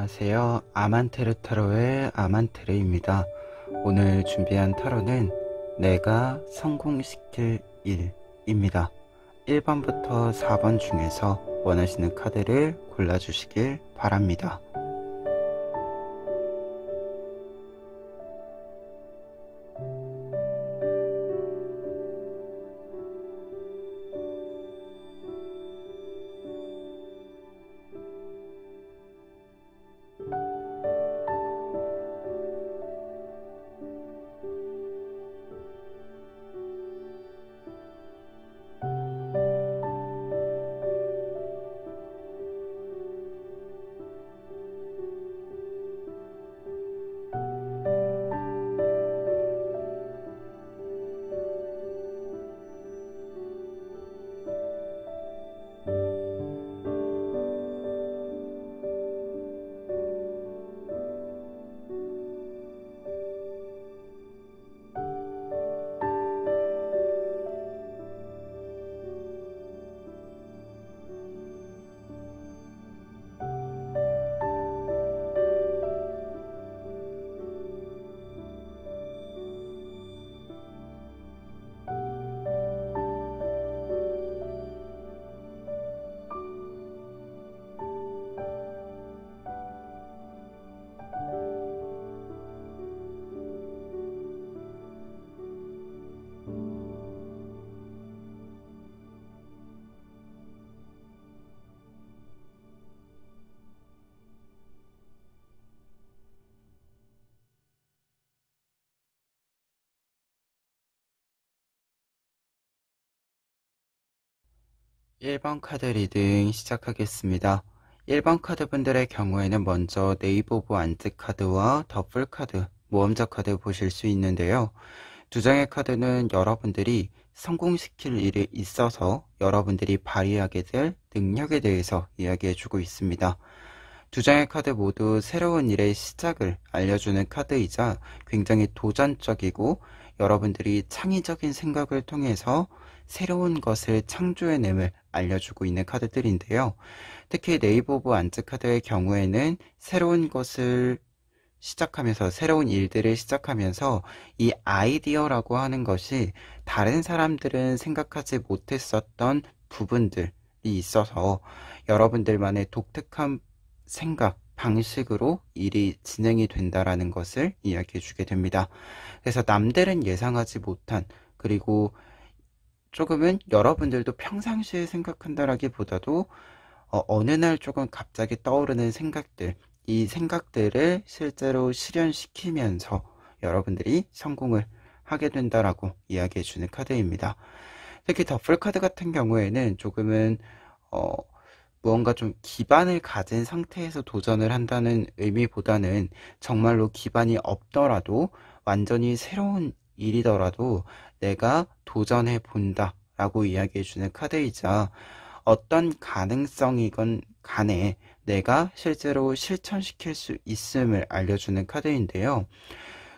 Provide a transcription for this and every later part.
안녕하세요. 아만테르 타로의 아만테르입니다. 오늘 준비한 타로는 내가 성공시킬 일입니다. 1번부터 4번 중에서 원하시는 카드를 골라주시길 바랍니다. 일 번 카드 리딩 시작하겠습니다. 1번 카드 분들의 경우에는 먼저 네이버 오브 안트 카드와 더블 카드, 모험자 카드 보실 수 있는데요. 두 장의 카드는 여러분들이 성공시킬 일이 있어서 여러분들이 발휘하게 될 능력에 대해서 이야기해주고 있습니다. 두 장의 카드 모두 새로운 일의 시작을 알려주는 카드이자 굉장히 도전적이고 여러분들이 창의적인 생각을 통해서 새로운 것을 창조해냄을 알려주고 있는 카드들인데요. 특히 네이버 오브 안트 카드의 경우에는 새로운 것을 시작하면서 새로운 일들을 시작하면서 이 아이디어라고 하는 것이 다른 사람들은 생각하지 못했었던 부분들이 있어서 여러분들만의 독특한 생각, 방식으로 일이 진행이 된다라는 것을 이야기해 주게 됩니다. 그래서 남들은 예상하지 못한, 그리고 조금은 여러분들도 평상시에 생각한다라기보다도 어느 날 조금 갑자기 떠오르는 생각들, 이 생각들을 실제로 실현시키면서 여러분들이 성공을 하게 된다라고 이야기해 주는 카드입니다. 특히 더블 카드 같은 경우에는 조금은 무언가 좀 기반을 가진 상태에서 도전을 한다는 의미보다는 정말로 기반이 없더라도 완전히 새로운 일이더라도 내가 도전해 본다 라고 이야기해 주는 카드이자 어떤 가능성이건 간에 내가 실제로 실천시킬 수 있음을 알려주는 카드인데요.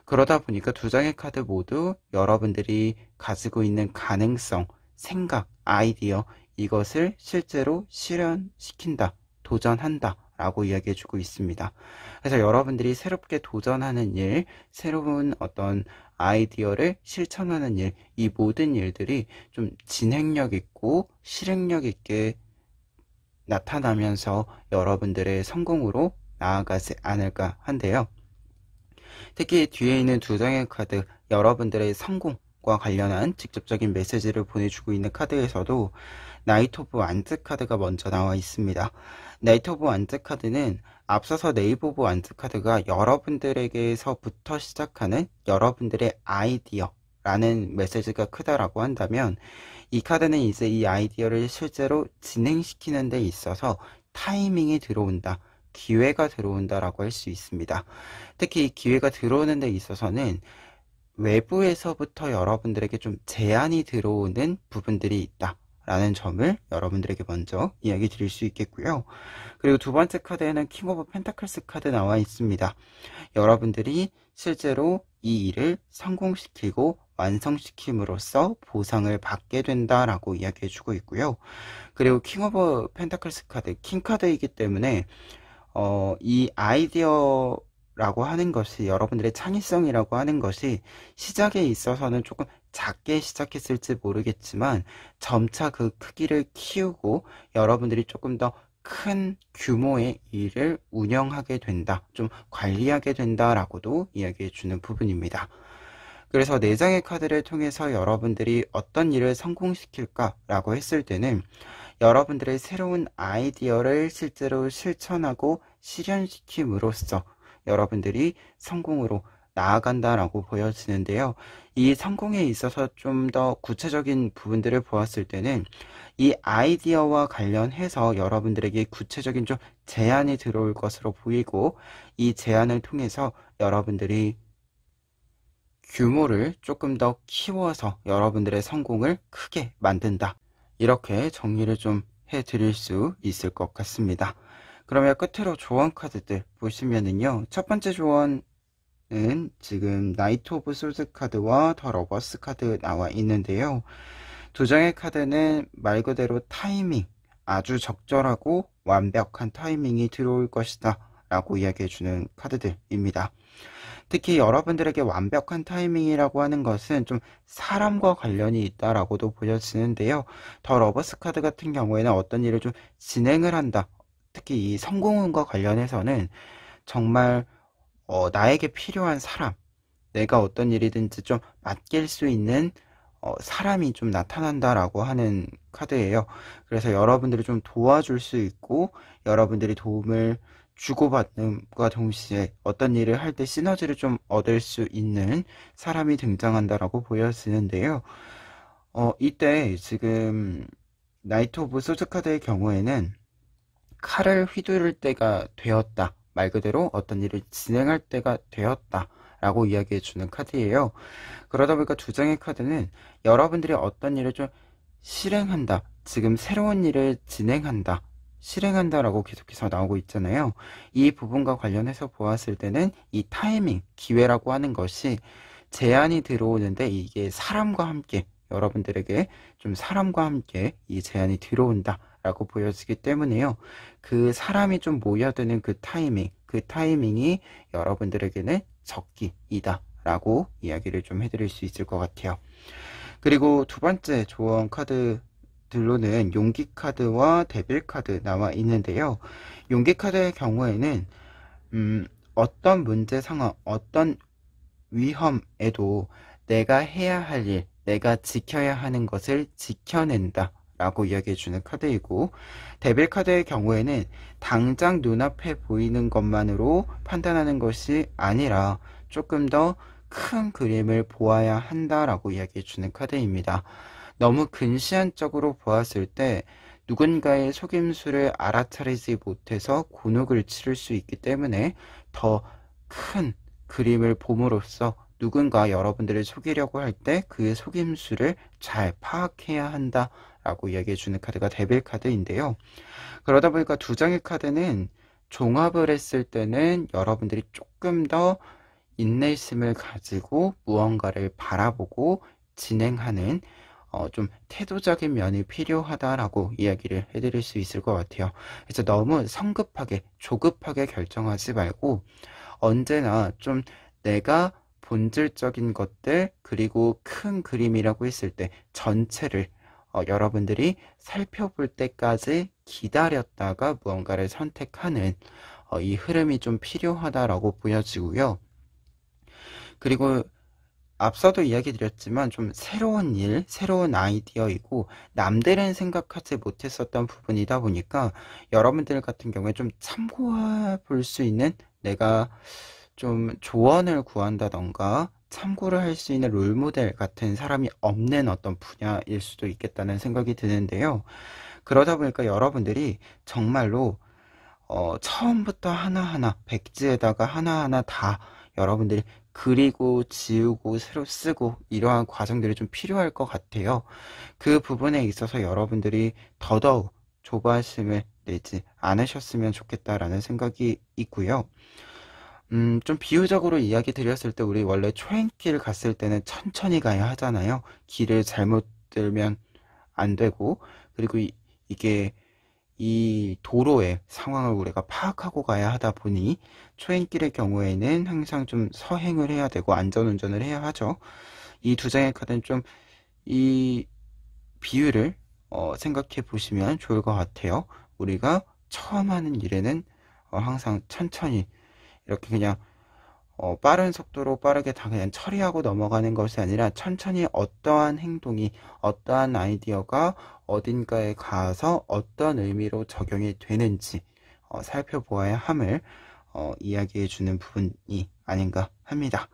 그러다 보니까 두 장의 카드 모두 여러분들이 가지고 있는 가능성, 생각, 아이디어 이것을 실제로 실현시킨다, 도전한다 라고 이야기해주고 있습니다. 그래서 여러분들이 새롭게 도전하는 일, 새로운 어떤 아이디어를 실천하는 일, 이 모든 일들이 좀 진행력 있고 실행력 있게 나타나면서 여러분들의 성공으로 나아가지 않을까 한데요. 특히 뒤에 있는 두 장의 카드, 여러분들의 성공과 관련한 직접적인 메시지를 보내주고 있는 카드에서도 나이트 오브 완즈 카드가 먼저 나와 있습니다. 나이트 오브 완즈 카드는 앞서서 네이버 오브 완즈 카드가 여러분들에게서부터 시작하는 여러분들의 아이디어라는 메시지가 크다라고 한다면 이 카드는 이제 이 아이디어를 실제로 진행시키는 데 있어서 타이밍이 들어온다, 기회가 들어온다라고 할 수 있습니다. 특히 이 기회가 들어오는 데 있어서는 외부에서부터 여러분들에게 좀 제한이 들어오는 부분들이 있다 라는 점을 여러분들에게 먼저 이야기 드릴 수 있겠고요. 그리고 두 번째 카드에는 킹 오브 펜타클스 카드 나와 있습니다. 여러분들이 실제로 이 일을 성공시키고 완성시킴으로써 보상을 받게 된다라고 이야기해 주고 있고요. 그리고 킹 오브 펜타클스 카드, 킹 카드이기 때문에 이 아이디어라고 하는 것이, 여러분들의 창의성이라고 하는 것이 시작에 있어서는 조금 작게 시작했을지 모르겠지만 점차 그 크기를 키우고 여러분들이 조금 더 큰 규모의 일을 운영하게 된다, 좀 관리하게 된다라고도 이야기해 주는 부분입니다. 그래서 4장의 카드를 통해서 여러분들이 어떤 일을 성공시킬까라고 했을 때는 여러분들의 새로운 아이디어를 실제로 실천하고 실현시킴으로써 여러분들이 성공으로 나아간다라고 보여지는데요. 이 성공에 있어서 좀 더 구체적인 부분들을 보았을 때는 이 아이디어와 관련해서 여러분들에게 구체적인 좀 제안이 들어올 것으로 보이고, 이 제안을 통해서 여러분들이 규모를 조금 더 키워서 여러분들의 성공을 크게 만든다, 이렇게 정리를 좀 해드릴 수 있을 것 같습니다. 그러면 끝으로 조언 카드들 보시면은요, 첫 번째 조언은 지금 나이트 오브 소드 카드와 더 러버스 카드 나와 있는데요. 두 장의 카드는 말 그대로 타이밍, 아주 적절하고 완벽한 타이밍이 들어올 것이다 라고 이야기해 주는 카드들입니다. 특히 여러분들에게 완벽한 타이밍이라고 하는 것은 좀 사람과 관련이 있다라고도 보여지는데요. 더 러버스 카드 같은 경우에는 어떤 일을 좀 진행을 한다, 특히 이 성공운과 관련해서는 정말 나에게 필요한 사람, 내가 어떤 일이든지 좀 맡길 수 있는 사람이 좀 나타난다라고 하는 카드예요. 그래서 여러분들이 좀 도와줄 수 있고, 여러분들이 도움을 주고받는과 동시에 어떤 일을 할 때 시너지를 좀 얻을 수 있는 사람이 등장한다라고 보여지는데요. 이때 지금 나이트 오브 소드 카드의 경우에는 칼을 휘두를 때가 되었다, 말 그대로 어떤 일을 진행할 때가 되었다 라고 이야기해 주는 카드예요. 그러다 보니까 두 장의 카드는 여러분들이 어떤 일을 좀 실행한다, 지금 새로운 일을 진행한다, 실행한다 라고 계속해서 나오고 있잖아요. 이 부분과 관련해서 보았을 때는 이 타이밍, 기회라고 하는 것이 제안이 들어오는데, 이게 사람과 함께, 여러분들에게 좀 사람과 함께 이 제안이 들어온다 라고 보여지기 때문에요. 그 사람이 좀 모여드는 그 타이밍, 그 타이밍이 여러분들에게는 적기이다 라고 이야기를 좀 해드릴 수 있을 것 같아요. 그리고 두 번째 조언 카드들로는 용기 카드와 데빌 카드 나와 있는데요. 용기 카드의 경우에는 어떤 문제 상황, 어떤 위험에도 내가 해야 할 일, 내가 지켜야 하는 것을 지켜낸다 라고 이야기해 주는 카드이고, 데빌 카드의 경우에는 당장 눈앞에 보이는 것만으로 판단하는 것이 아니라 조금 더 큰 그림을 보아야 한다라고 이야기해 주는 카드입니다. 너무 근시안적으로 보았을 때 누군가의 속임수를 알아차리지 못해서 곤혹을 치를 수 있기 때문에 더 큰 그림을 봄으로써 누군가 여러분들을 속이려고 할 때 그 속임수를 잘 파악해야 한다 라고 이야기해 주는 카드가 데빌 카드인데요. 그러다 보니까 두 장의 카드는 종합을 했을 때는 여러분들이 조금 더 인내심을 가지고 무언가를 바라보고 진행하는 좀 태도적인 면이 필요하다라고 이야기를 해드릴 수 있을 것 같아요. 그래서 너무 성급하게, 조급하게 결정하지 말고 언제나 좀 내가 본질적인 것들, 그리고 큰 그림이라고 했을 때 전체를 여러분들이 살펴볼 때까지 기다렸다가 무언가를 선택하는 이 흐름이 좀 필요하다라고 보여지고요. 그리고 앞서도 이야기 드렸지만 좀 새로운 일, 새로운 아이디어이고 남들은 생각하지 못했었던 부분이다 보니까 여러분들 같은 경우에 좀 참고해 볼 수 있는, 내가 좀 조언을 구한다던가 참고를 할 수 있는 롤모델 같은 사람이 없는 어떤 분야일 수도 있겠다는 생각이 드는데요. 그러다 보니까 여러분들이 정말로 처음부터 하나하나 백지에다가 하나하나 다 여러분들이 그리고 지우고 새로 쓰고 이러한 과정들이 좀 필요할 것 같아요. 그 부분에 있어서 여러분들이 더더욱 조바심을 내지 않으셨으면 좋겠다라는 생각이 있고요. 좀 비유적으로 이야기 드렸을 때 우리 원래 초행길 갔을 때는 천천히 가야 하잖아요. 길을 잘못 들면 안 되고, 그리고 이게 이 도로의 상황을 우리가 파악하고 가야 하다 보니 초행길의 경우에는 항상 좀 서행을 해야 되고 안전운전을 해야 하죠. 이 두 장의 카드는 좀 이 비율을 생각해 보시면 좋을 것 같아요. 우리가 처음 하는 일에는 항상 천천히 이렇게 그냥 빠른 속도로 빠르게 다 그냥 처리하고 넘어가는 것이 아니라 천천히 어떠한 행동이, 어떠한 아이디어가 어딘가에 가서 어떤 의미로 적용이 되는지 살펴보아야 함을 이야기해 주는 부분이 아닌가 합니다.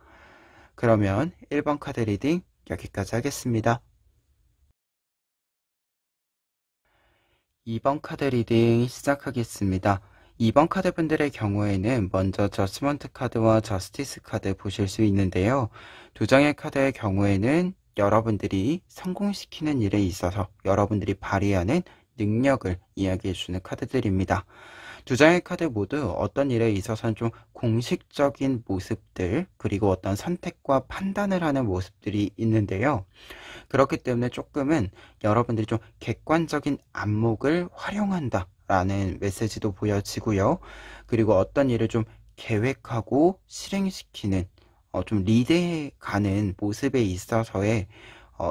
그러면 1번 카드 리딩 여기까지 하겠습니다. 2번 카드 리딩 시작하겠습니다. 2번 카드 분들의 경우에는 먼저 저스먼트 카드와 저스티스 카드 보실 수 있는데요. 두 장의 카드의 경우에는 여러분들이 성공시키는 일에 있어서 여러분들이 발휘하는 능력을 이야기해주는 카드들입니다. 두 장의 카드 모두 어떤 일에 있어서는 좀 공식적인 모습들, 그리고 어떤 선택과 판단을 하는 모습들이 있는데요. 그렇기 때문에 조금은 여러분들이 좀 객관적인 안목을 활용한다 라는 메시지도 보여지고요. 그리고 어떤 일을 좀 계획하고 실행시키는 좀 리드해 가는 모습에 있어서의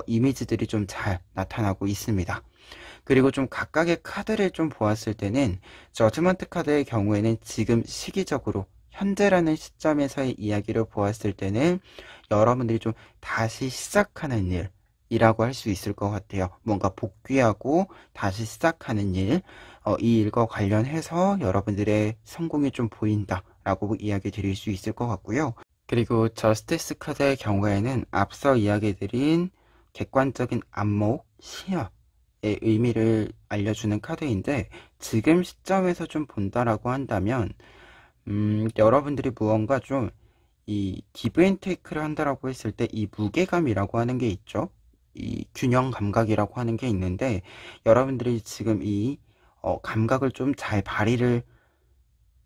이미지들이 좀 잘 나타나고 있습니다. 그리고 좀 각각의 카드를 좀 보았을 때는 저지먼트 카드의 경우에는 지금 시기적으로 현재라는 시점에서의 이야기를 보았을 때는 여러분들이 좀 다시 시작하는 일이라고 할 수 있을 것 같아요. 뭔가 복귀하고 다시 시작하는 일, 이 일과 관련해서 여러분들의 성공이 좀 보인다라고 이야기 드릴 수 있을 것 같고요. 그리고 저스티스 카드의 경우에는 앞서 이야기 드린 객관적인 안목, 시야의 의미를 알려주는 카드인데 지금 시점에서 좀 본다라고 한다면 여러분들이 무언가 좀 이 기브 앤 테이크를 한다라고 했을 때 이 무게감이라고 하는 게 있죠. 이 균형 감각이라고 하는 게 있는데 여러분들이 지금 이 감각을 좀 잘 발휘를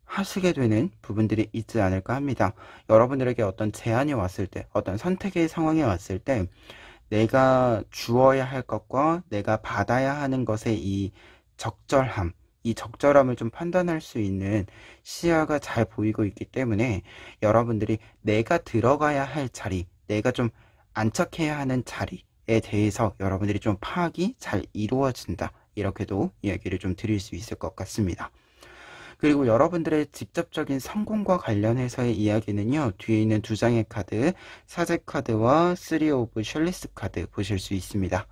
하시게 되는 부분들이 있지 않을까 합니다. 여러분들에게 어떤 제안이 왔을 때, 어떤 선택의 상황이 왔을 때 내가 주어야 할 것과 내가 받아야 하는 것의 이 적절함, 이 적절함을 좀 판단할 수 있는 시야가 잘 보이고 있기 때문에 여러분들이 내가 들어가야 할 자리, 내가 좀 안착해야 하는 자리에 대해서 여러분들이 좀 파악이 잘 이루어진다. 이렇게도 이야기를 좀 드릴 수 있을 것 같습니다. 그리고 여러분들의 직접적인 성공과 관련해서의 이야기는요. 뒤에 있는 두 장의 카드, 사제 카드와 3 오브 셜리스 카드 보실 수 있습니다.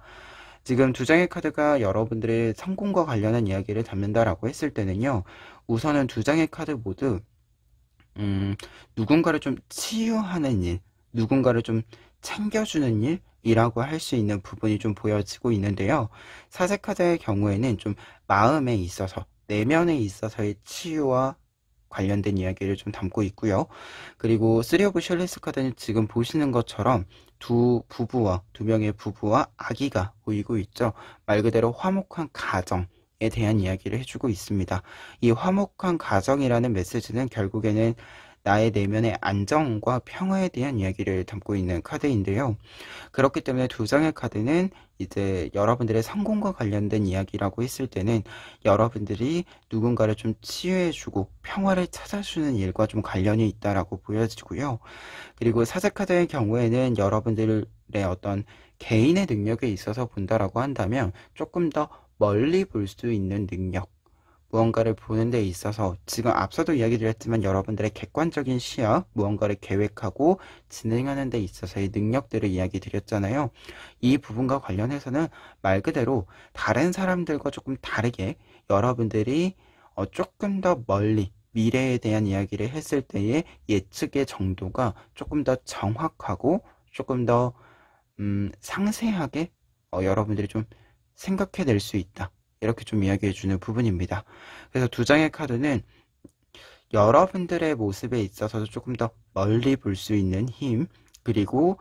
지금 두 장의 카드가 여러분들의 성공과 관련한 이야기를 담는다라고 했을 때는요. 우선은 두 장의 카드 모두 누군가를 좀 치유하는 일, 누군가를 좀 챙겨주는 일이라고 할 수 있는 부분이 좀 보여지고 있는데요. 사제 카드의 경우에는 좀 마음에 있어서 내면에 있어서의 치유와 관련된 이야기를 좀 담고 있고요. 그리고 3 오브 셜리스 카드는 지금 보시는 것처럼 두 명의 부부와 아기가 보이고 있죠. 말 그대로 화목한 가정에 대한 이야기를 해주고 있습니다. 이 화목한 가정이라는 메시지는 결국에는 나의 내면의 안정과 평화에 대한 이야기를 담고 있는 카드인데요. 그렇기 때문에 두 장의 카드는 이제 여러분들의 성공과 관련된 이야기라고 했을 때는 여러분들이 누군가를 좀 치유해주고 평화를 찾아주는 일과 좀 관련이 있다라고 보여지고요. 그리고 사제 카드의 경우에는 여러분들의 어떤 개인의 능력에 있어서 본다라고 한다면 조금 더 멀리 볼 수 있는 능력, 무언가를 보는 데 있어서 지금 앞서도 이야기 드렸지만 여러분들의 객관적인 시야, 무언가를 계획하고 진행하는 데 있어서의 능력들을 이야기 드렸잖아요. 이 부분과 관련해서는 말 그대로 다른 사람들과 조금 다르게 여러분들이 조금 더 멀리 미래에 대한 이야기를 했을 때의 예측의 정도가 조금 더 정확하고 조금 더 상세하게 여러분들이 좀 생각해낼 수 있다. 이렇게 좀 이야기해 주는 부분입니다. 그래서 두 장의 카드는 여러분들의 모습에 있어서도 조금 더 멀리 볼 수 있는 힘, 그리고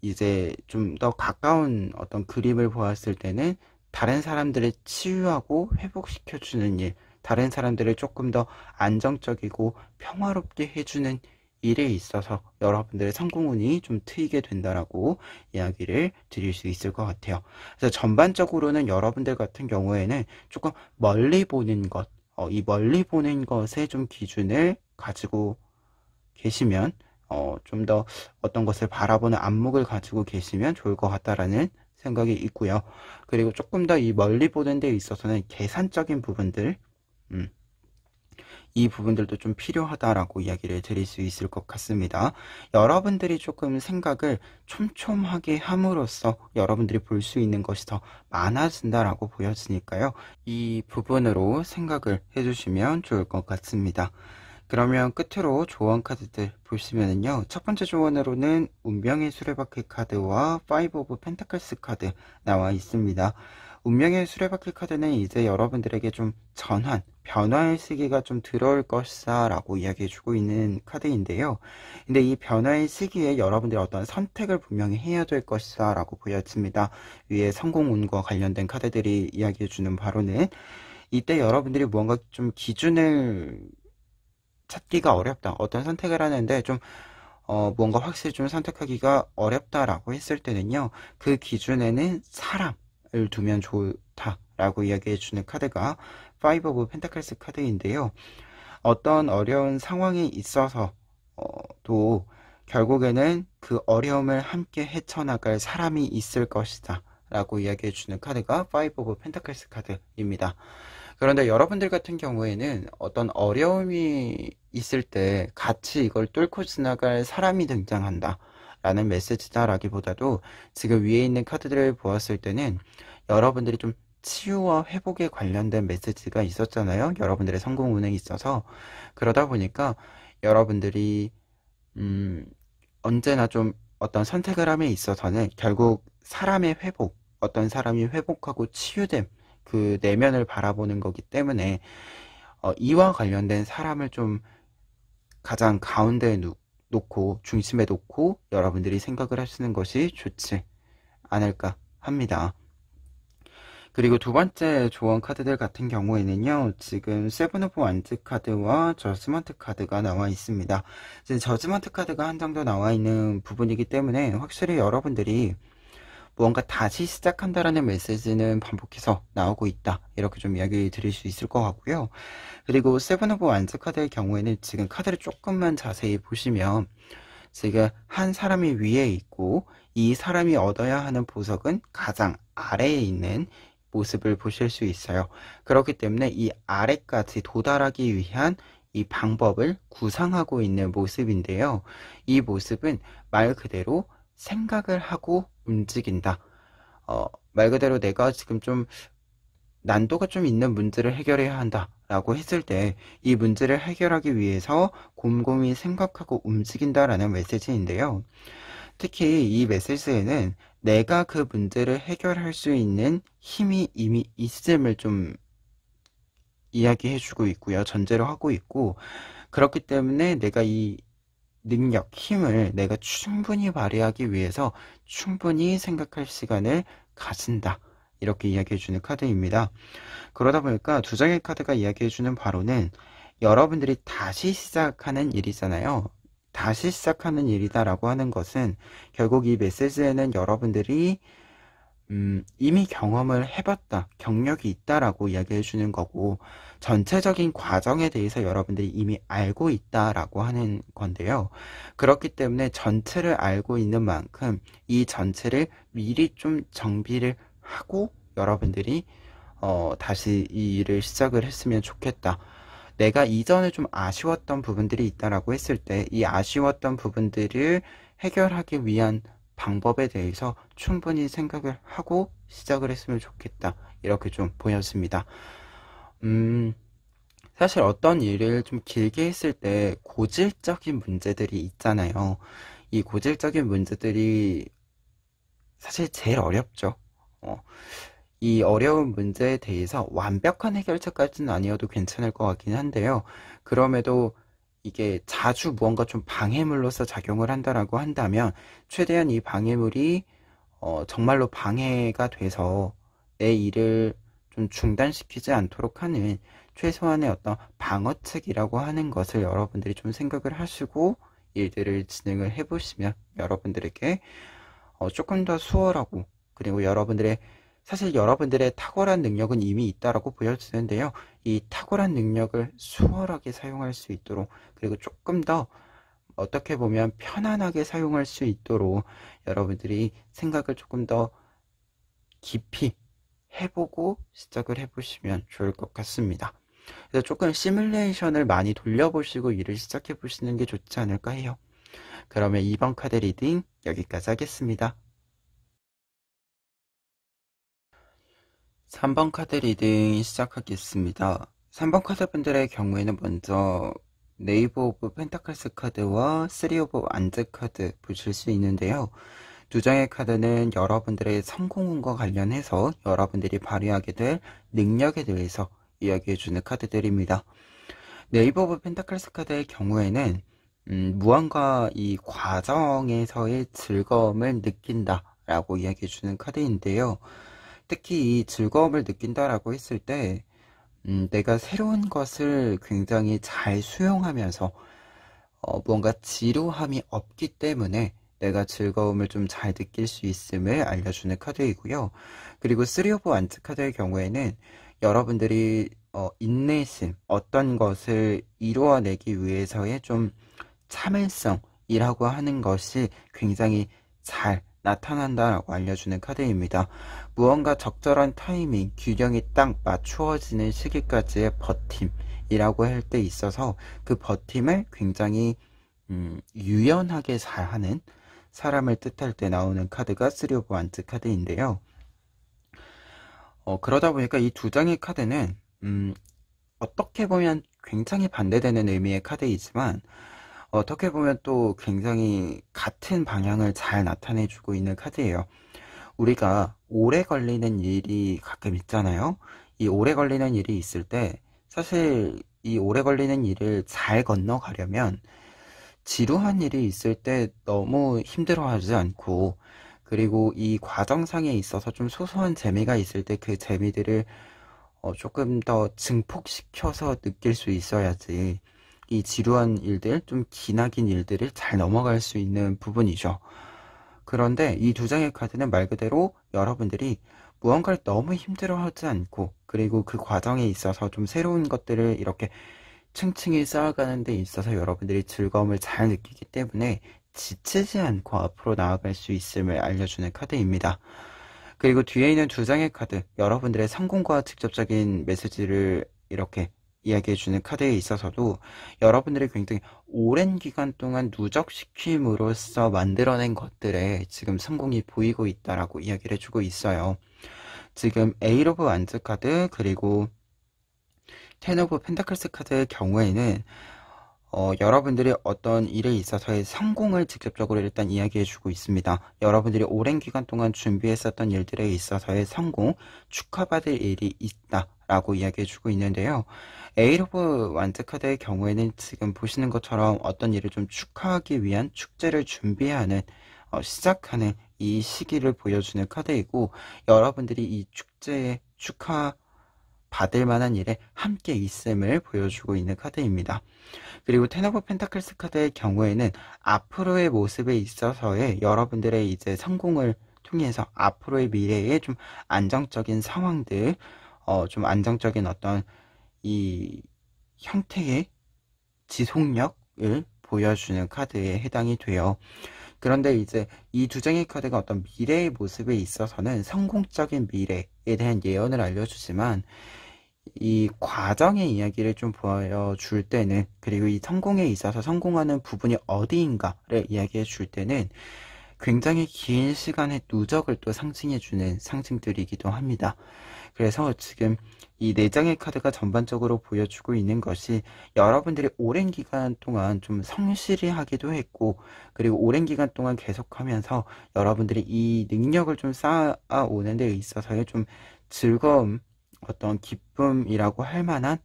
이제 좀 더 가까운 어떤 그림을 보았을 때는 다른 사람들을 치유하고 회복시켜주는 일, 다른 사람들을 조금 더 안정적이고 평화롭게 해주는 일에 있어서 여러분들의 성공운이 좀 트이게 된다라고 이야기를 드릴 수 있을 것 같아요. 그래서 전반적으로는 여러분들 같은 경우에는 조금 멀리 보는 것, 이 멀리 보는 것에 좀 기준을 가지고 계시면 좀 더 어떤 것을 바라보는 안목을 가지고 계시면 좋을 것 같다라는 생각이 있고요. 그리고 조금 더 이 멀리 보는 데 있어서는 계산적인 부분들, 음, 이 부분들도 좀 필요하다라고 이야기를 드릴 수 있을 것 같습니다. 여러분들이 조금 생각을 촘촘하게 함으로써 여러분들이 볼 수 있는 것이 더 많아진다라고 보여지니까요. 이 부분으로 생각을 해주시면 좋을 것 같습니다. 그러면 끝으로 조언 카드들 보시면은요, 첫 번째 조언으로는 운명의 수레바퀴 카드와 파이브 오브 펜타클스 카드 나와 있습니다. 운명의 수레바퀴 카드는 이제 여러분들에게 좀 전환, 변화의 시기가 좀 들어올 것이다 라고 이야기해주고 있는 카드인데요. 근데 이 변화의 시기에 여러분들이 어떤 선택을 분명히 해야 될 것이다 라고 보여집니다. 위에 성공운과 관련된 카드들이 이야기해주는 바로는 이때 여러분들이 무언가 좀 기준을 찾기가 어렵다. 어떤 선택을 하는데 좀 뭔가 확실히 좀 선택하기가 어렵다라고 했을 때는요. 그 기준에는 사람을 두면 좋다라고 이야기해주는 카드가 파이브 오브 펜타클스 카드인데요. 어떤 어려운 상황에 있어서 또 결국에는 그 어려움을 함께 헤쳐나갈 사람이 있을 것이다 라고 이야기해주는 카드가 파이브 오브 펜타클스 카드입니다. 그런데 여러분들 같은 경우에는 어떤 어려움이 있을 때 같이 이걸 뚫고 지나갈 사람이 등장한다 라는 메시지다라기보다도 지금 위에 있는 카드들을 보았을 때는 여러분들이 좀 치유와 회복에 관련된 메시지가 있었잖아요. 여러분들의 성공 운에 있어서. 그러다 보니까 여러분들이 언제나 좀 어떤 선택을 함에 있어서는 결국 사람의 회복, 어떤 사람이 회복하고 치유됨, 그 내면을 바라보는 거기 때문에 이와 관련된 사람을 좀 가장 가운데에 놓고 중심에 놓고 여러분들이 생각을 하시는 것이 좋지 않을까 합니다. 그리고 두 번째 조언 카드들 같은 경우에는요, 지금 세븐 오브 완즈 카드와 저지먼트 카드가 나와 있습니다. 지금 저지먼트 카드가 한 장 더 나와 있는 부분이기 때문에 확실히 여러분들이 무언가 다시 시작한다라는 메시지는 반복해서 나오고 있다. 이렇게 좀 이야기 드릴 수 있을 것 같고요. 그리고 세븐 오브 완즈 카드의 경우에는 지금 카드를 조금만 자세히 보시면 지금 한 사람이 위에 있고 이 사람이 얻어야 하는 보석은 가장 아래에 있는 모습을 보실 수 있어요. 그렇기 때문에 이 아래까지 도달하기 위한 이 방법을 구상하고 있는 모습인데요. 이 모습은 말 그대로 생각을 하고 움직인다. 말 그대로 내가 지금 좀 난도가 좀 있는 문제를 해결해야 한다 라고 했을 때 이 문제를 해결하기 위해서 곰곰이 생각하고 움직인다라는 메시지인데요. 특히 이 메시지에는 내가 그 문제를 해결할 수 있는 힘이 이미 있음을 좀 이야기해주고 있고요. 전제로 하고 있고, 그렇기 때문에 내가 이 능력, 힘을 내가 충분히 발휘하기 위해서 충분히 생각할 시간을 가진다. 이렇게 이야기해주는 카드입니다. 그러다 보니까 두 장의 카드가 이야기해주는 바로는 여러분들이 다시 시작하는 일이잖아요. 다시 시작하는 일이다라고 하는 것은 결국 이 메시지에는 여러분들이 이미 경험을 해봤다, 경력이 있다라고 이야기해 주는 거고, 전체적인 과정에 대해서 여러분들이 이미 알고 있다라고 하는 건데요. 그렇기 때문에 전체를 알고 있는 만큼 이 전체를 미리 좀 정비를 하고 여러분들이 다시 이 일을 시작을 했으면 좋겠다. 내가 이전에 좀 아쉬웠던 부분들이 있다라고 했을 때 이 아쉬웠던 부분들을 해결하기 위한 방법에 대해서 충분히 생각을 하고 시작을 했으면 좋겠다. 이렇게 좀 보였습니다. 사실 어떤 일을 좀 길게 했을 때 고질적인 문제들이 있잖아요. 이 고질적인 문제들이 사실 제일 어렵죠. 이 어려운 문제에 대해서 완벽한 해결책까지는 아니어도 괜찮을 것 같긴 한데요. 그럼에도 이게 자주 무언가 좀 방해물로서 작용을 한다라고 한다면 최대한 이 방해물이 정말로 방해가 돼서 내 일을 좀 중단시키지 않도록 하는 최소한의 어떤 방어책이라고 하는 것을 여러분들이 좀 생각을 하시고 일들을 진행을 해보시면 여러분들에게 조금 더 수월하고, 그리고 사실 여러분들의 탁월한 능력은 이미 있다라고 보여지는데요. 이 탁월한 능력을 수월하게 사용할 수 있도록, 그리고 조금 더 어떻게 보면 편안하게 사용할 수 있도록 여러분들이 생각을 조금 더 깊이 해보고 시작을 해보시면 좋을 것 같습니다. 그래서 조금 시뮬레이션을 많이 돌려보시고 일을 시작해 보시는 게 좋지 않을까 해요. 그러면 2번 카드 리딩 여기까지 하겠습니다. 3번 카드 리딩 시작하겠습니다. 3번 카드 분들의 경우에는 먼저 네이버 오브 펜타클스 카드와 3 오브 완즈 카드 보실 수 있는데요. 두 장의 카드는 여러분들의 성공운과 관련해서 여러분들이 발휘하게 될 능력에 대해서 이야기해주는 카드들입니다. 네이버 오브 펜타클스 카드의 경우에는 무언가 이 과정에서의 즐거움을 느낀다라고 이야기해주는 카드인데요. 특히 이 즐거움을 느낀다라고 했을 때 내가 새로운 것을 굉장히 잘 수용하면서 무언가 지루함이 없기 때문에 내가 즐거움을 좀 잘 느낄 수 있음을 알려주는 카드이고요. 그리고 3 오브 완즈 카드의 경우에는 여러분들이 인내심, 어떤 것을 이루어내기 위해서의 좀 참을성이라고 하는 것이 굉장히 잘 나타난다라고 알려주는 카드입니다. 무언가 적절한 타이밍, 균형이 딱 맞추어지는 시기까지의 버팀이라고 할 때 있어서 그 버팀을 굉장히 유연하게 잘하는 사람을 뜻할 때 나오는 카드가 3 오브 완즈 카드인데요. 그러다 보니까 이 두 장의 카드는 어떻게 보면 굉장히 반대되는 의미의 카드이지만 어떻게 보면 또 굉장히 같은 방향을 잘 나타내주고 있는 카드예요. 우리가 오래 걸리는 일이 가끔 있잖아요. 이 오래 걸리는 일이 있을 때 사실 이 오래 걸리는 일을 잘 건너가려면 지루한 일이 있을 때 너무 힘들어하지 않고, 그리고 이 과정상에 있어서 좀 소소한 재미가 있을 때 그 재미들을 조금 더 증폭시켜서 느낄 수 있어야지 이 지루한 일들, 좀 기나긴 일들을 잘 넘어갈 수 있는 부분이죠. 그런데 이 두 장의 카드는 말 그대로 여러분들이 무언가를 너무 힘들어하지 않고, 그리고 그 과정에 있어서 좀 새로운 것들을 이렇게 층층이 쌓아가는 데 있어서 여러분들이 즐거움을 잘 느끼기 때문에 지치지 않고 앞으로 나아갈 수 있음을 알려주는 카드입니다. 그리고 뒤에 있는 두 장의 카드, 여러분들의 성공과 직접적인 메시지를 이렇게 이야기해주는 카드에 있어서도 여러분들이 굉장히 오랜 기간 동안 누적시킴으로써 만들어낸 것들에 지금 성공이 보이고 있다라고 이야기를 해주고 있어요. 지금 8 오브 완즈 카드, 그리고 10 오브 펜타클스 카드의 경우에는 여러분들이 어떤 일에 있어서의 성공을 직접적으로 일단 이야기해주고 있습니다. 여러분들이 오랜 기간 동안 준비했었던 일들에 있어서의 성공, 축하받을 일이 있다라고 이야기해주고 있는데요. 8 오브 완즈 카드의 경우에는 지금 보시는 것처럼 어떤 일을 좀 축하하기 위한 축제를 준비하는, 시작하는 이 시기를 보여주는 카드이고, 여러분들이 이 축제에 받을 만한 일에 함께 있음을 보여주고 있는 카드입니다. 그리고 10 오브 펜타클스 카드의 경우에는 앞으로의 모습에 있어서의 여러분들의 이제 성공을 통해서 앞으로의 미래에 좀 안정적인 상황들, 좀 안정적인 어떤 이 형태의 지속력을 보여주는 카드에 해당이 돼요. 그런데 이제 이 두 장의 카드가 어떤 미래의 모습에 있어서는 성공적인 미래에 대한 예언을 알려주지만, 이 과정의 이야기를 좀 보여줄 때는, 그리고 이 성공에 있어서 성공하는 부분이 어디인가를 이야기해 줄 때는 굉장히 긴 시간의 누적을 또 상징해주는 상징들이기도 합니다. 그래서 지금 이 4장의 카드가 전반적으로 보여주고 있는 것이 여러분들이 오랜 기간 동안 좀 성실히 하기도 했고, 그리고 오랜 기간 동안 계속하면서 여러분들이 이 능력을 좀 쌓아오는 데 있어서의 좀 즐거움, 어떤 기쁨이라고 할 만한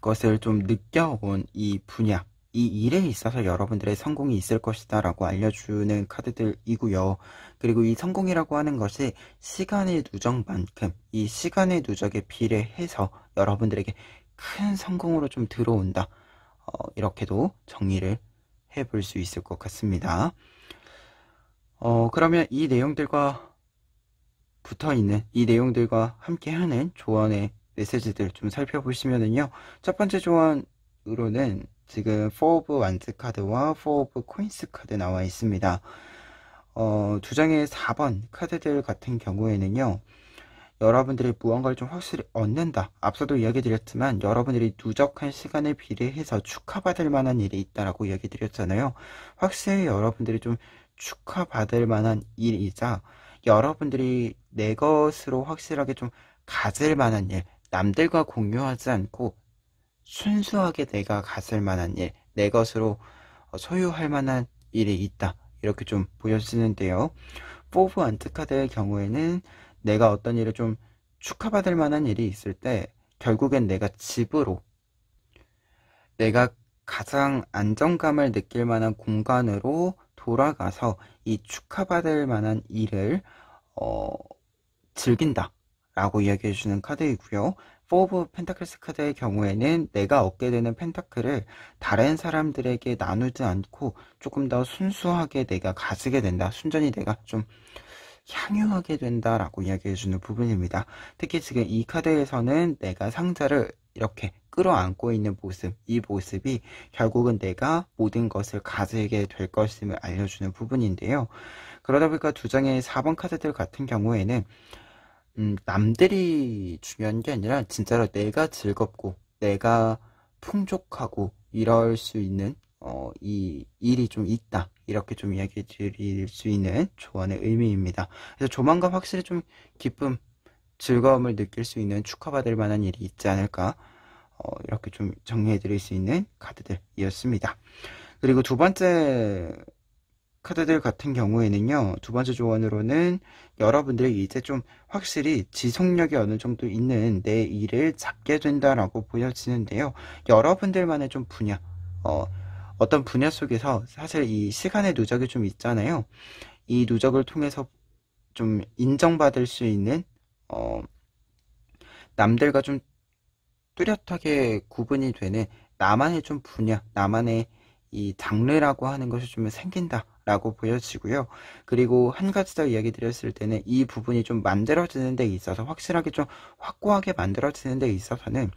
것을 좀 느껴온 이 분야, 이 일에 있어서 여러분들의 성공이 있을 것이다 라고 알려주는 카드들이고요. 그리고 이 성공이라고 하는 것이 시간의 누적만큼 이 시간의 누적에 비례해서 여러분들에게 큰 성공으로 좀 들어온다, 이렇게도 정리를 해볼 수 있을 것 같습니다. 그러면 이 내용들과 이 내용들과 함께하는 조언의 메시지들 좀 살펴보시면은요. 첫 번째 조언으로는 지금 4 of Wands 카드와 4 of Coins 카드 나와 있습니다. 두 장의 4번 카드들 같은 경우에는요. 여러분들이 무언가를 좀 확실히 얻는다. 앞서도 이야기 드렸지만 여러분들이 누적한 시간에 비례해서 축하받을 만한 일이 있다라고 이야기 드렸잖아요. 확실히 여러분들이 좀 축하받을 만한 일이자 여러분들이 내 것으로 확실하게 좀 가질 만한 일, 남들과 공유하지 않고 순수하게 내가 가질 만한 일, 내 것으로 소유할 만한 일이 있다. 이렇게 좀 보여지는데요. 4 of Wands 카드의 경우에는 내가 어떤 일을 좀 축하받을 만한 일이 있을 때 결국엔 내가 집으로, 내가 가장 안정감을 느낄 만한 공간으로 돌아가서 이 축하받을 만한 일을 즐긴다 라고 이야기해주는 카드이고요. 4 of Pentacles 카드의 경우에는 내가 얻게 되는 펜타클을 다른 사람들에게 나누지 않고 조금 더 순수하게 내가 가지게 된다. 순전히 내가 좀 향유하게 된다라고 이야기해주는 부분입니다. 특히 지금 이 카드에서는 내가 상자를 이렇게 끌어안고 있는 모습, 이 모습이 결국은 내가 모든 것을 가지게 될 것임을 알려주는 부분인데요. 그러다 보니까 두 장의 4번 카드들 같은 경우에는 남들이 중요한 게 아니라 진짜로 내가 즐겁고 내가 풍족하고 이럴 수 있는 이 일이 좀 있다. 이렇게 좀 이야기 드릴 수 있는 조언의 의미입니다. 그래서 조만간 확실히 좀 기쁨, 즐거움을 느낄 수 있는 축하받을 만한 일이 있지 않을까. 이렇게 좀 정리해 드릴 수 있는 카드들이었습니다. 그리고 두 번째 카드들 같은 경우에는요. 두 번째 조언으로는 여러분들이 이제 좀 확실히 지속력이 어느 정도 있는 내 일을 잡게 된다라고 보여지는데요. 여러분들만의 좀 분야, 어떤 분야 속에서 사실 이 시간의 누적이 좀 있잖아요. 이 누적을 통해서 좀 인정받을 수 있는 남들과 좀 뚜렷하게 구분이 되는 나만의 좀 분야, 나만의 이 장르라고 하는 것이 좀 생긴다라고 보여지고요. 그리고 한 가지 더 이야기 드렸을 때는 이 부분이 좀 만들어지는 데 있어서 확실하게 좀 확고하게 만들어지는 데 있어서는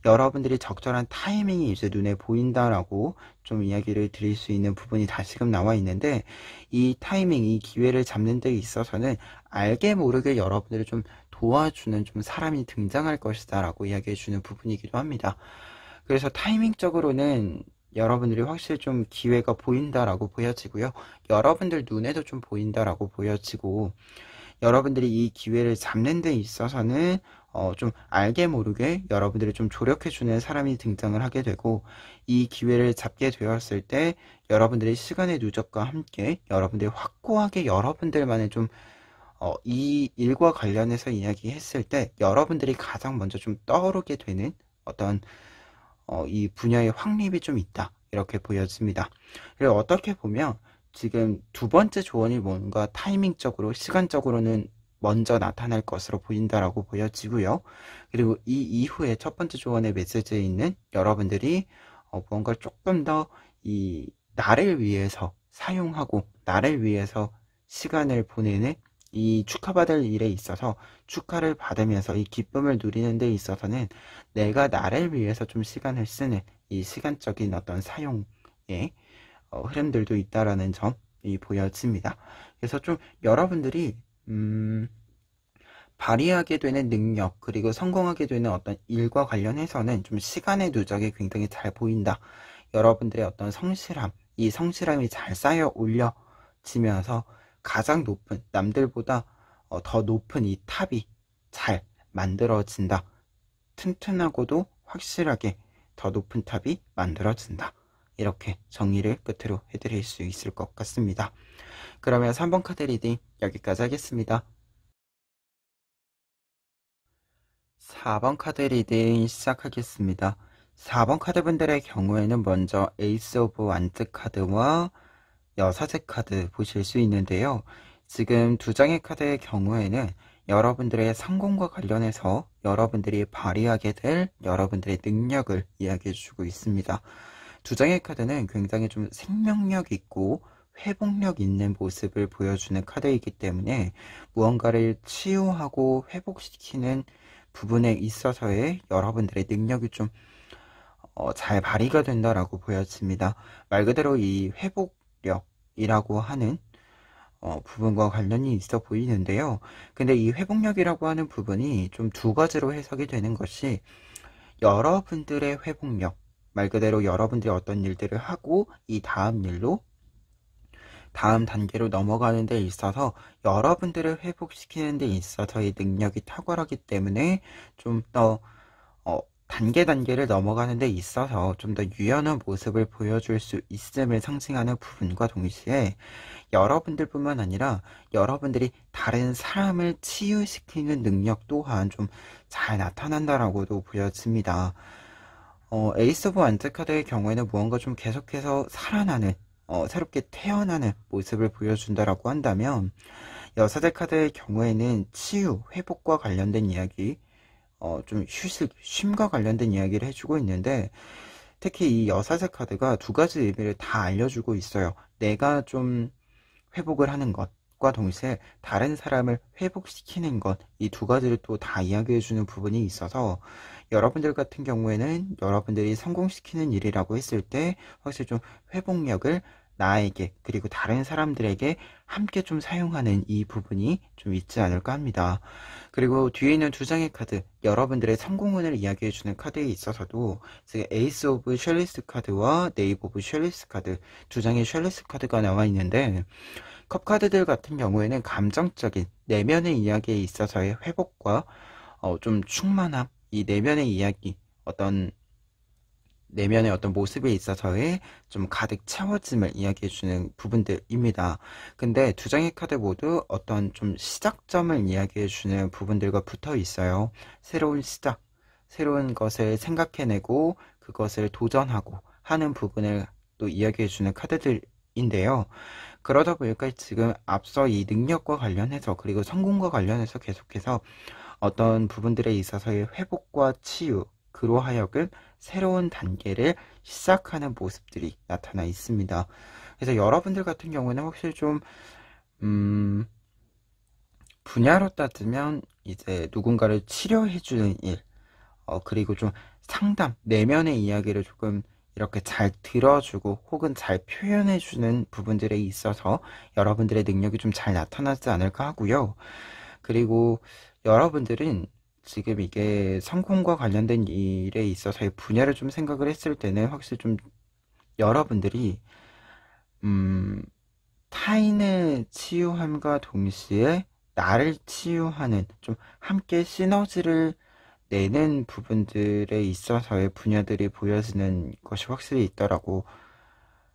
여러분들이 적절한 타이밍이 이제 눈에 보인다라고 좀 이야기를 드릴 수 있는 부분이 다시금 나와 있는데, 이 타이밍, 이 기회를 잡는 데 있어서는 알게 모르게 여러분들을 좀 도와주는 좀 사람이 등장할 것이다 라고 이야기해 주는 부분이기도 합니다. 그래서 타이밍적으로는 여러분들이 확실히 좀 기회가 보인다라고 보여지고요. 여러분들 눈에도 좀 보인다라고 보여지고, 여러분들이 이 기회를 잡는 데 있어서는 좀 알게 모르게 여러분들이 좀 조력해주는 사람이 등장을 하게 되고, 이 기회를 잡게 되었을 때 여러분들의 시간의 누적과 함께 여러분들이 확고하게 여러분들만의 좀 이 일과 관련해서 이야기했을 때 여러분들이 가장 먼저 좀 떠오르게 되는 어떤 이 분야의 확립이 좀 있다. 이렇게 보여집니다. 그리고 어떻게 보면 지금 두 번째 조언이 뭔가 타이밍적으로, 시간적으로는 먼저 나타날 것으로 보인다라고 보여지고요. 그리고 이 이후에 첫 번째 조언의 메시지에 있는 여러분들이 무언가를 조금 더 이 나를 위해서 사용하고 나를 위해서 시간을 보내는 이 축하받을 일에 있어서 축하를 받으면서 이 기쁨을 누리는 데 있어서는 내가 나를 위해서 좀 시간을 쓰는 이 시간적인 어떤 사용의 흐름들도 있다라는 점이 보여집니다. 그래서 좀 여러분들이 발휘하게 되는 능력, 그리고 성공하게 되는 어떤 일과 관련해서는 좀 시간의 누적이 굉장히 잘 보인다. 여러분들의 어떤 성실함, 이 성실함이 잘 쌓여 올려지면서 가장 높은, 남들보다 더 높은 이 탑이 잘 만들어진다. 튼튼하고도 확실하게 더 높은 탑이 만들어진다. 이렇게 정리를 끝으로 해드릴 수 있을 것 같습니다. 그러면 3번 카드 리딩 여기까지 하겠습니다. 4번 카드 리딩 시작하겠습니다. 4번 카드분들의 경우에는 먼저 에이스 오브 완즈 카드와 여사제 카드 보실 수 있는데요. 지금 두 장의 카드의 경우에는 여러분들의 성공과 관련해서 여러분들이 발휘하게 될 여러분들의 능력을 이야기해 주고 있습니다. 두 장의 카드는 굉장히 좀 생명력 있고 회복력 있는 모습을 보여주는 카드이기 때문에 무언가를 치유하고 회복시키는 부분에 있어서의 여러분들의 능력이 좀 잘 발휘가 된다라고 보여집니다. 말 그대로 이 회복력이라고 하는 부분과 관련이 있어 보이는데요. 근데 이 회복력이라고 하는 부분이 좀 두 가지로 해석이 되는 것이 여러분들의 회복력, 말 그대로 여러분들이 어떤 일들을 하고 이 다음 일로 다음 단계로 넘어가는 데 있어서 여러분들을 회복시키는 데 있어서의 능력이 탁월하기 때문에 좀 더 단계를 넘어가는 데 있어서 좀 더 유연한 모습을 보여줄 수 있음을 상징하는 부분과 동시에 여러분들뿐만 아니라 여러분들이 다른 사람을 치유시키는 능력 또한 좀 잘 나타난다라고도 보여집니다. 에이스 오브 완즈 카드의 경우에는 무언가 좀 계속해서 살아나는 새롭게 태어나는 모습을 보여준다라고 한다면 여사제 카드의 경우에는 치유, 회복과 관련된 이야기, 좀 휴식, 쉼과 관련된 이야기를 해주고 있는데 특히 이 여사제 카드가 두 가지 의미를 다 알려주고 있어요. 내가 좀 회복을 하는 것과 동시에 다른 사람을 회복시키는 것, 이 두 가지를 또 다 이야기해주는 부분이 있어서 여러분들 같은 경우에는 여러분들이 성공시키는 일이라고 했을 때 확실히 좀 회복력을 나에게 그리고 다른 사람들에게 함께 좀 사용하는 이 부분이 좀 있지 않을까 합니다. 그리고 뒤에 있는 두 장의 카드, 여러분들의 성공운을 이야기해주는 카드에 있어서도 지금 에이스 오브 쉘리스 카드와 네이브 오브 쉘리스 카드 두 장의 쉘리스 카드가 나와 있는데 컵 카드들 같은 경우에는 감정적인 내면의 이야기에 있어서의 회복과 좀 충만함, 이 내면의 이야기, 내면의 어떤 모습에 있어서의 좀 가득 채워짐을 이야기해주는 부분들입니다. 근데 두 장의 카드 모두 어떤 좀 시작점을 이야기해주는 부분들과 붙어 있어요. 새로운 시작, 새로운 것을 생각해내고 그것을 도전하고 하는 부분을 또 이야기해주는 카드들인데요. 그러다 보니까 지금 앞서 이 능력과 관련해서 그리고 성공과 관련해서 계속해서 어떤 부분들에 있어서의 회복과 치유, 그로 하여금 새로운 단계를 시작하는 모습들이 나타나 있습니다. 그래서 여러분들 같은 경우는 확실히 좀 분야로 따지면 이제 누군가를 치료해주는 일, 그리고 좀 상담, 내면의 이야기를 조금 이렇게 잘 들어주고 혹은 잘 표현해주는 부분들에 있어서 여러분들의 능력이 좀 잘 나타나지 않을까 하고요. 그리고 여러분들은 지금 이게 성공과 관련된 일에 있어서의 분야를 좀 생각을 했을 때는 확실히 좀 여러분들이 타인의 치유함과 동시에 나를 치유하는 좀 함께 시너지를 내는 부분들에 있어서의 분야들이 보여지는 것이 확실히 있다라고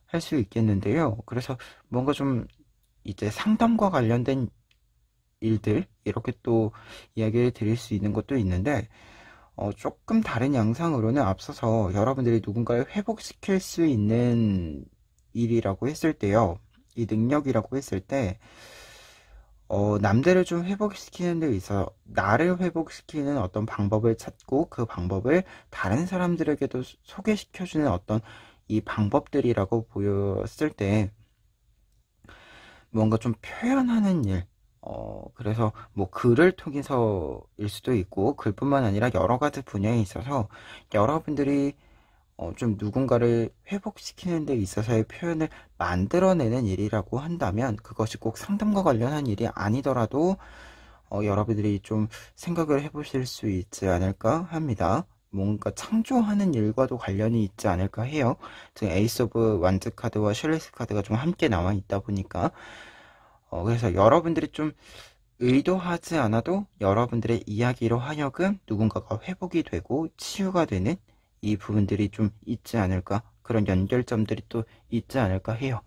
할 수 있겠는데요. 그래서 뭔가 좀 이제 상담과 관련된 일들 이렇게 또 이야기를 드릴 수 있는 것도 있는데 조금 다른 양상으로는 앞서서 여러분들이 누군가를 회복시킬 수 있는 일이라고 했을 때요. 이 능력이라고 했을 때 남들을 좀 회복시키는 데 있어 나를 회복시키는 어떤 방법을 찾고 그 방법을 다른 사람들에게도 소개시켜주는 어떤 이 방법들이라고 보였을 때 뭔가 좀 표현하는 일, 그래서 뭐 글을 통해서일 수도 있고 글뿐만 아니라 여러 가지 분야에 있어서 여러분들이 좀 누군가를 회복시키는 데 있어서의 표현을 만들어내는 일이라고 한다면 그것이 꼭 상담과 관련한 일이 아니더라도 여러분들이 좀 생각을 해보실 수 있지 않을까 합니다. 뭔가 창조하는 일과도 관련이 있지 않을까 해요. 지금 에이스 오브 완즈 카드와 쉘리스 카드가 좀 함께 나와 있다 보니까 그래서 여러분들이 좀 의도하지 않아도 여러분들의 이야기로 하여금 누군가가 회복이 되고 치유가 되는 이 부분들이 좀 있지 않을까, 그런 연결점들이 또 있지 않을까 해요.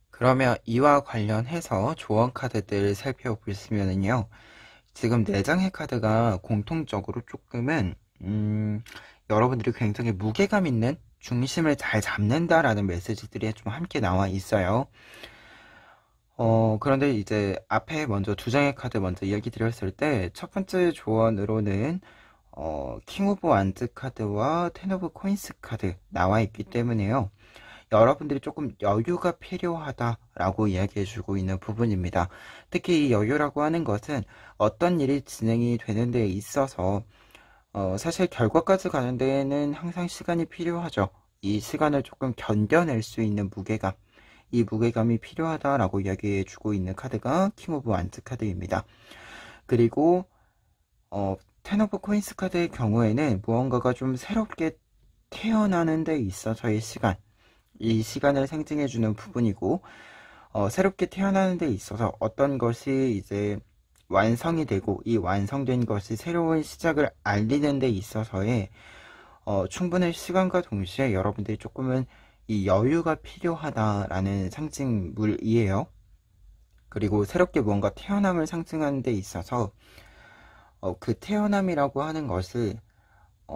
그러면 이와 관련해서 조언 카드들 살펴보시면은요, 지금 4장의 카드가 공통적으로 조금은 여러분들이 굉장히 무게감 있는 중심을 잘 잡는다라는 메시지들이 좀 함께 나와 있어요. 그런데 이제 앞에 먼저 2장의 카드 먼저 이야기 드렸을 때 첫 번째 조언으로는 킹 오브 완즈 카드와 텐 오브 코인스 카드 나와 있기 때문에요. 여러분들이 조금 여유가 필요하다라고 이야기해주고 있는 부분입니다. 특히 이 여유라고 하는 것은 어떤 일이 진행이 되는 데 있어서 사실 결과까지 가는 데에는 항상 시간이 필요하죠. 이 시간을 조금 견뎌낼 수 있는 무게감, 이 무게감이 필요하다라고 이야기해주고 있는 카드가 킹 오브 완즈 카드입니다. 그리고 텐 오브 코인스 카드의 경우에는 무언가가 좀 새롭게 태어나는 데 있어서의 시간, 이 시간을 상징해주는 부분이고, 새롭게 태어나는 데 있어서 어떤 것이 이제 완성이 되고, 이 완성된 것이 새로운 시작을 알리는 데 있어서의 충분한 시간과 동시에 여러분들이 조금은 이 여유가 필요하다라는 상징물이에요. 그리고 새롭게 무언가 태어남을 상징하는 데 있어서 그 태어남이라고 하는 것을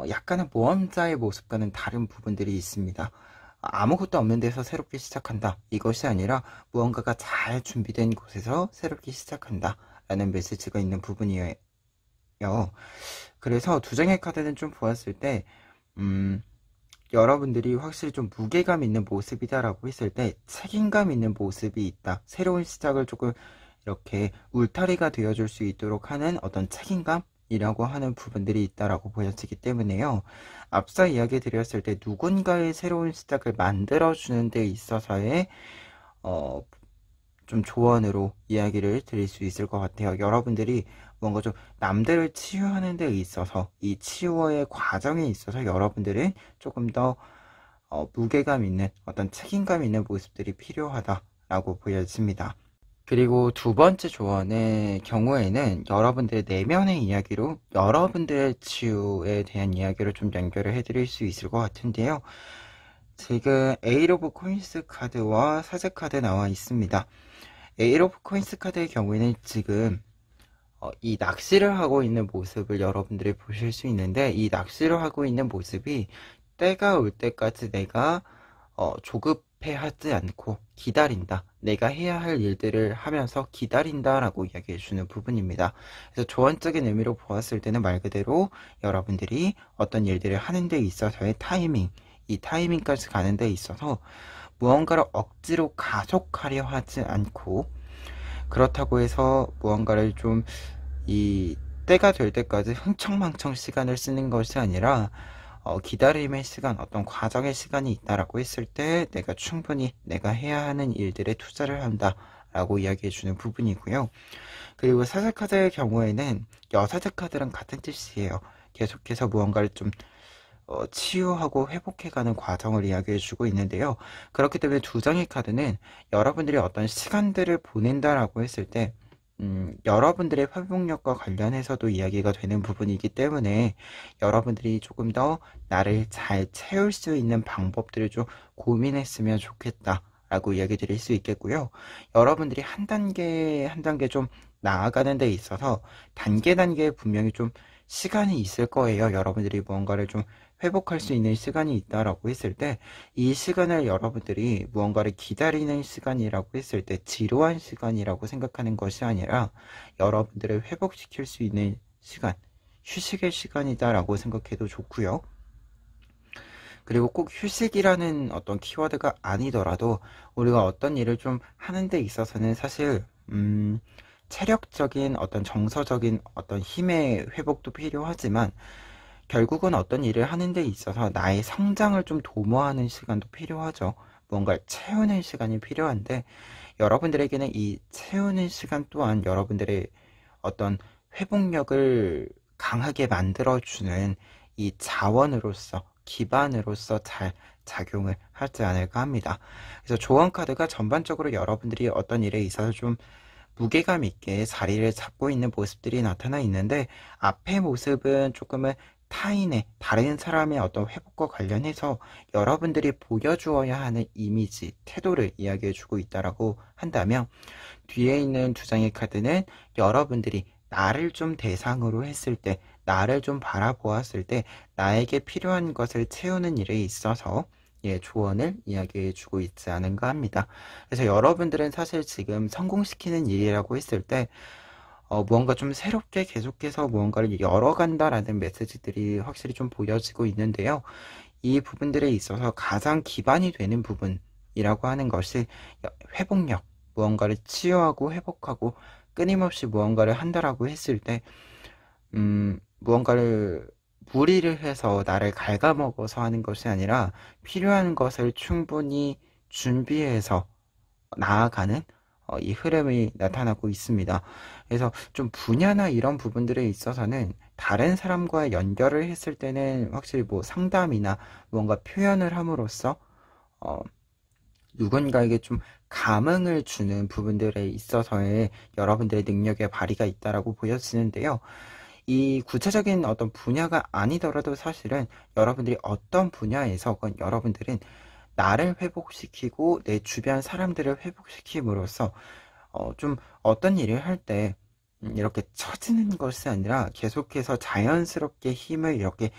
약간의 모험자의 모습과는 다른 부분들이 있습니다. 아무것도 없는 데서 새롭게 시작한다. 이것이 아니라 무언가가 잘 준비된 곳에서 새롭게 시작한다. 라는 메시지가 있는 부분이에요. 그래서 두 장의 카드는 좀 보았을 때, 여러분들이 확실히 좀 무게감 있는 모습이다라고 했을 때 책임감 있는 모습이 있다. 새로운 시작을 조금 이렇게 울타리가 되어줄 수 있도록 하는 어떤 책임감? 이라고 하는 부분들이 있다라고 보여지기 때문에요. 앞서 이야기 드렸을 때 누군가의 새로운 시작을 만들어주는 데 있어서의 좀 조언으로 이야기를 드릴 수 있을 것 같아요. 여러분들이 뭔가 좀 남들을 치유하는 데 있어서 이 치유의 과정에 있어서 여러분들은 조금 더 무게감 있는 어떤 책임감 있는 모습들이 필요하다라고 보여집니다. 그리고 두 번째 조언의 경우에는 여러분들의 내면의 이야기로 여러분들의 치유에 대한 이야기를 좀 연결을 해드릴 수 있을 것 같은데요. 지금 에잇 오브 코인스 카드와 사제 카드 나와 있습니다. 에잇 오브 코인스 카드의 경우에는 지금 이 낚시를 하고 있는 모습을 여러분들이 보실 수 있는데, 이 낚시를 하고 있는 모습이 때가 올 때까지 내가 조급해하지 않고 기다린다. 내가 해야 할 일들을 하면서 기다린다라고 이야기해주는 부분입니다. 그래서 조언적인 의미로 보았을 때는 말 그대로 여러분들이 어떤 일들을 하는 데 있어서의 타이밍, 이 타이밍까지 가는 데 있어서 무언가를 억지로 가속하려 하지 않고, 그렇다고 해서 무언가를 좀 이 때가 될 때까지 흥청망청 시간을 쓰는 것이 아니라 기다림의 시간, 어떤 과정의 시간이 있다라고 했을 때 내가 충분히 내가 해야 하는 일들에 투자를 한다라고 이야기해주는 부분이고요. 그리고 사제 카드의 경우에는 여사제 카드랑 같은 뜻이에요. 계속해서 무언가를 좀 치유하고 회복해가는 과정을 이야기해주고 있는데요. 그렇기 때문에 두 장의 카드는 여러분들이 어떤 시간들을 보낸다라고 했을 때 여러분들의 회복력과 관련해서도 이야기가 되는 부분이기 때문에 여러분들이 조금 더 나를 잘 채울 수 있는 방법들을 좀 고민했으면 좋겠다 라고 이야기 드릴 수 있겠고요. 여러분들이 한 단계 한 단계 좀 나아가는 데 있어서 단계에 분명히 좀 시간이 있을 거예요. 여러분들이 무언가를 좀 회복할 수 있는 시간이 있다라고 했을 때, 이 시간을 여러분들이 무언가를 기다리는 시간이라고 했을 때 지루한 시간이라고 생각하는 것이 아니라 여러분들을 회복시킬 수 있는 시간, 휴식의 시간이다라고 생각해도 좋고요. 그리고 꼭 휴식이라는 어떤 키워드가 아니더라도 우리가 어떤 일을 좀 하는 데 있어서는 사실 체력적인 어떤 정서적인 어떤 힘의 회복도 필요하지만, 결국은 어떤 일을 하는 데 있어서 나의 성장을 좀 도모하는 시간도 필요하죠. 뭔가를 채우는 시간이 필요한데, 여러분들에게는 이 채우는 시간 또한 여러분들의 어떤 회복력을 강하게 만들어주는 이 자원으로서, 기반으로서 잘 작용을 하지 않을까 합니다. 그래서 조언 카드가 전반적으로 여러분들이 어떤 일에 있어서 좀 무게감 있게 자리를 잡고 있는 모습들이 나타나 있는데, 앞의 모습은 조금은 타인의 다른 사람의 어떤 회복과 관련해서 여러분들이 보여주어야 하는 이미지, 태도를 이야기해 주고 있다라고 한다면, 뒤에 있는 두 장의 카드는 여러분들이 나를 좀 대상으로 했을 때, 나를 좀 바라보았을 때 나에게 필요한 것을 채우는 일에 있어서 조언을 이야기해 주고 있지 않은가 합니다. 그래서 여러분들은 사실 지금 성공시키는 일이라고 했을 때 무언가 좀 새롭게 계속해서 무언가를 열어간다라는 메시지들이 확실히 좀 보여지고 있는데요. 이 부분들에 있어서 가장 기반이 되는 부분이라고 하는 것이 회복력, 무언가를 치유하고 회복하고 끊임없이 무언가를 한다라고 했을 때, 무언가를 무리를 해서 나를 갉아먹어서 하는 것이 아니라 필요한 것을 충분히 준비해서 나아가는 이 흐름이 나타나고 있습니다. 그래서 좀 분야나 이런 부분들에 있어서는 다른 사람과 연결을 했을 때는 확실히 뭐 상담이나 무언가 표현을 함으로써 어, 누군가에게 좀 감흥을 주는 부분들에 있어서의 여러분들의 능력의 발휘가 있다라고 보여지는데요. 이 구체적인 어떤 분야가 아니더라도 사실은 여러분들이 어떤 분야에서건 여러분들은 나를 회복시키고 내 주변 사람들을 회복시킴으로써 좀 어떤 일을 할 때 이렇게 처지는 것이 아니라 계속해서 자연스럽게 힘을 이렇게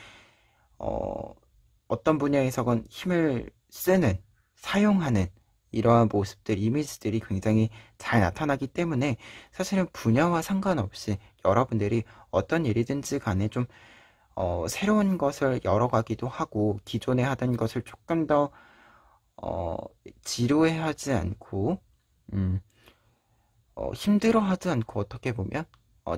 어떤 분야에서건 힘을 쓰는, 사용하는 이러한 모습들, 이미지들이 굉장히 잘 나타나기 때문에 사실은 분야와 상관없이 여러분들이 어떤 일이든지 간에 좀 새로운 것을 열어가기도 하고 기존에 하던 것을 조금 더 지루해하지 않고 음, 힘들어하지 않고 어떻게 보면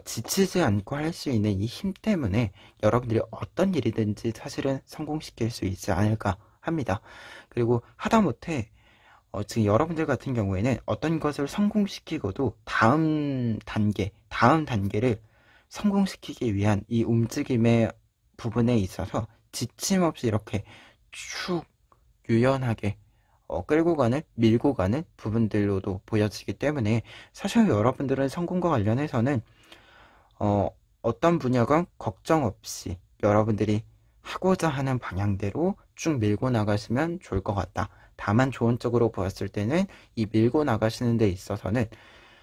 지치지 않고 할 수 있는 이 힘 때문에 여러분들이 어떤 일이든지 사실은 성공시킬 수 있지 않을까 합니다. 그리고 하다못해 지금 여러분들 같은 경우에는 어떤 것을 성공시키고도 다음 단계를 성공시키기 위한 이 움직임의 부분에 있어서 지침 없이 이렇게 쭉 유연하게 끌고 가는, 밀고 가는 부분들로도 보여지기 때문에 사실 여러분들은 성공과 관련해서는 어떤 분야건 걱정 없이 여러분들이 하고자 하는 방향대로 쭉 밀고 나가시면 좋을 것 같다. 다만 좋은 쪽으로 보았을 때는 이 밀고 나가시는 데 있어서는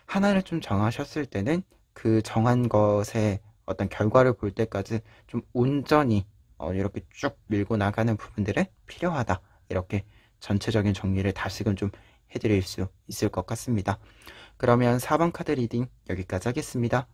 하나를 좀 정하셨을 때는 그 정한 것의 어떤 결과를 볼 때까지 좀 온전히 이렇게 쭉 밀고 나가는 부분들은 필요하다. 이렇게 전체적인 정리를 다시금 좀 해드릴 수 있을 것 같습니다. 그러면 4번 카드 리딩 여기까지 하겠습니다.